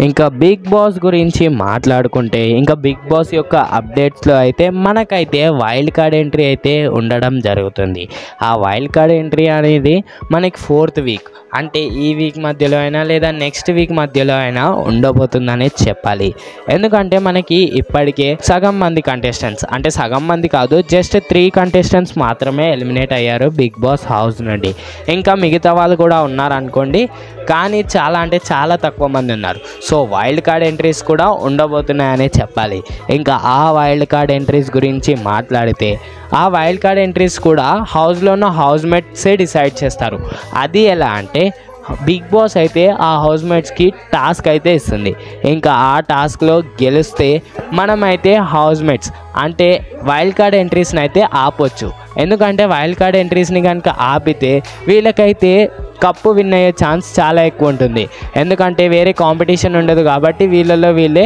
ఇంకా big boss గురించి మాట్లాడుకుంటే ఇంకా బిగ్ బాస్ యొక్క అప్డేట్స్లో అయితే మనకైతే వైల్డ్ కార్డ్ ఎంట్రీ అయితే ఉండడం జరుగుతుంది. ఆ వైల్డ్ కార్డ్ ఎంట్రీ అనేది మనకి 4th వీక్ అంటే ఈ వీక్ మధ్యలో అయినా లేదా నెక్స్ట్ వీక్ మధ్యలో అయినా ఉండబోతుందనే చెప్పాలి. ఎందుకంటే మనకి ఇప్పటికే సగం మంది కంటెస్టెంట్స్ అంటే సగం మంది కాదు, జస్ట్ 3 కంటెస్టెంట్స్ మాత్రమే ఎలిమినేట్ అయ్యారు బిగ్ బాస్ హౌస్ నుండి. ఇంకా మిగతా వాళ్ళు కూడా ఉన్నారనుకోండి, కానీ చాలా తక్కువ మంది ఉన్నారు. సో వైల్డ్ కార్డ్ ఎంట్రీస్ కూడా ఉండబోతున్నాయనే చెప్పాలి. ఇంకా ఆ వైల్డ్ కార్డ్ ఎంట్రీస్ గురించి మాట్లాడితే ఆ వైల్డ్ కార్డ్ ఎంట్రీస్ కూడా హౌస్లో ఉన్న హౌస్మేట్సే డిసైడ్ చేస్తారు. అది ఎలా అంటే బిగ్ బాస్ అయితే ఆ హౌస్మేట్స్కి టాస్క్ అయితే ఇస్తుంది. ఇంకా ఆ టాస్క్లో గెలిస్తే మనమైతే హౌస్మేట్స్ అంటే వైల్డ్ కార్డ్ ఎంట్రీస్ని అయితే ఆపొచ్చు. ఎందుకంటే వైల్డ్ కార్డ్ ఎంట్రీస్ని కనుక ఆపితే వీళ్ళకైతే కప్పు విన్ అయ్యే ఛాన్స్ చాలా ఎక్కువ ఉంటుంది. ఎందుకంటే వేరే కాంపిటీషన్ ఉండదు కాబట్టి వీళ్ళలో వీళ్ళే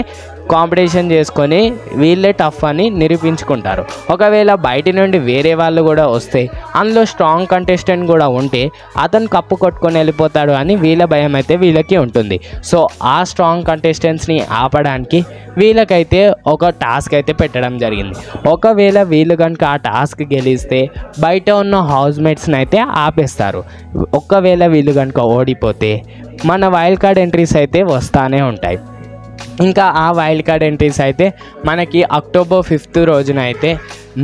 కాంపిటీషన్ చేసుకొని వీళ్ళే టఫ్ అని నిరూపించుకుంటారు. ఒకవేళ బయట నుండి వేరే వాళ్ళు కూడా వస్తే అందులో స్ట్రాంగ్ కంటెస్టెంట్ కూడా ఉంటే అతను కప్పు కొట్టుకొని వెళ్ళిపోతాడు అని వీళ్ళ భయం అయితే వీళ్ళకి ఉంటుంది. సో ఆ స్ట్రాంగ్ కంటెస్టెంట్స్ని ఆపడానికి వీళ్ళకైతే ఒక టాస్క్ అయితే పెట్టడం జరిగింది. ఒకవేళ వీళ్ళు కనుక ఆ టాస్క్ గెలిస్తే బయట ఉన్న హౌస్మేట్స్ని అయితే ఆపేస్తారు. ఒకవేళ వీళ్ళు కనుక ఓడిపోతే మన వైల్డ్ కార్డ్ ఎంట్రీస్ అయితే వస్తూనే ఉంటాయి. ఇంకా ఆ వైల్డ్ కార్డ్ ఎంట్రీస్ అయితే మనకి అక్టోబర్ 5th రోజున అయితే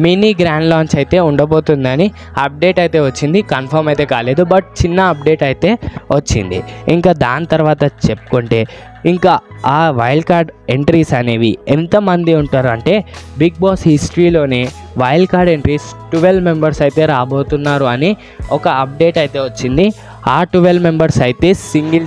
మినీ గ్రాండ్ లాంచ్ అయితే ఉండబోతుందని అప్డేట్ అయితే వచ్చింది. కన్ఫర్మ్ అయితే కాలేదు, బట్ చిన్న అప్డేట్ అయితే వచ్చింది. ఇంకా దాని తర్వాత చెప్పుకుంటే ఇంకా ఆ వైల్డ్ కార్డ్ ఎంట్రీస్ అనేవి ఎంతమంది ఉంటారు అంటే బిగ్ బాస్ హిస్టరీలోనే వైల్డ్ కార్డ్ ఎంట్రీస్ 12 మెంబర్స్ అయితే రాబోతున్నారు అని ఒక అప్డేట్ అయితే వచ్చింది. ఆ 12 మెంబర్స్ అయితే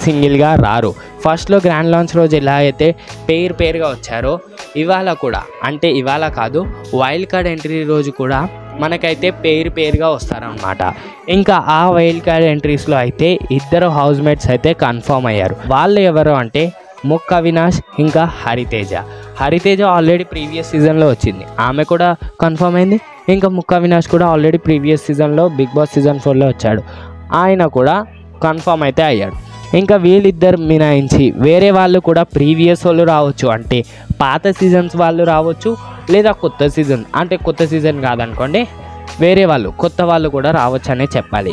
సింగిల్గా రారు. ఫస్ట్లో గ్రాండ్ లాంచ్ రోజు ఎలా అయితే పేరుగా వచ్చారో ఇవాళ కూడా, అంటే ఇవాళ కాదు వైల్డ్ కార్డ్ ఎంట్రీ రోజు కూడా మనకైతే పేరుగా వస్తారనమాట. ఇంకా ఆ వైల్డ్ కార్డ్ ఎంట్రీస్లో అయితే 2 హౌస్మేట్స్ అయితే కన్ఫర్మ్ అయ్యారు. వాళ్ళు ఎవరు అంటే ముక్క అవినాష్ ఇంకా హరితేజ ఆల్రెడీ ప్రీవియస్ సీజన్లో వచ్చింది, ఆమె కూడా కన్ఫర్మ్ అయింది. ఇంకా ముక్క అవినాష్ కూడా ఆల్రెడీ ప్రీవియస్ సీజన్లో బిగ్ బాస్ సీజన్ 4లో వచ్చాడు, ఆయన కూడా కన్ఫర్మ్ అయితే అయ్యాడు. ఇంకా వీళ్ళిద్దరు మినాయించి వేరే వాళ్ళు కూడా ప్రీవియస్ వాళ్ళు రావచ్చు, అంటే పాత సీజన్స్ వాళ్ళు రావచ్చు, లేదా కొత్త సీజన్ కాదనుకోండి వేరే వాళ్ళు కొత్త వాళ్ళు కూడా రావచ్చు అనే చెప్పాలి.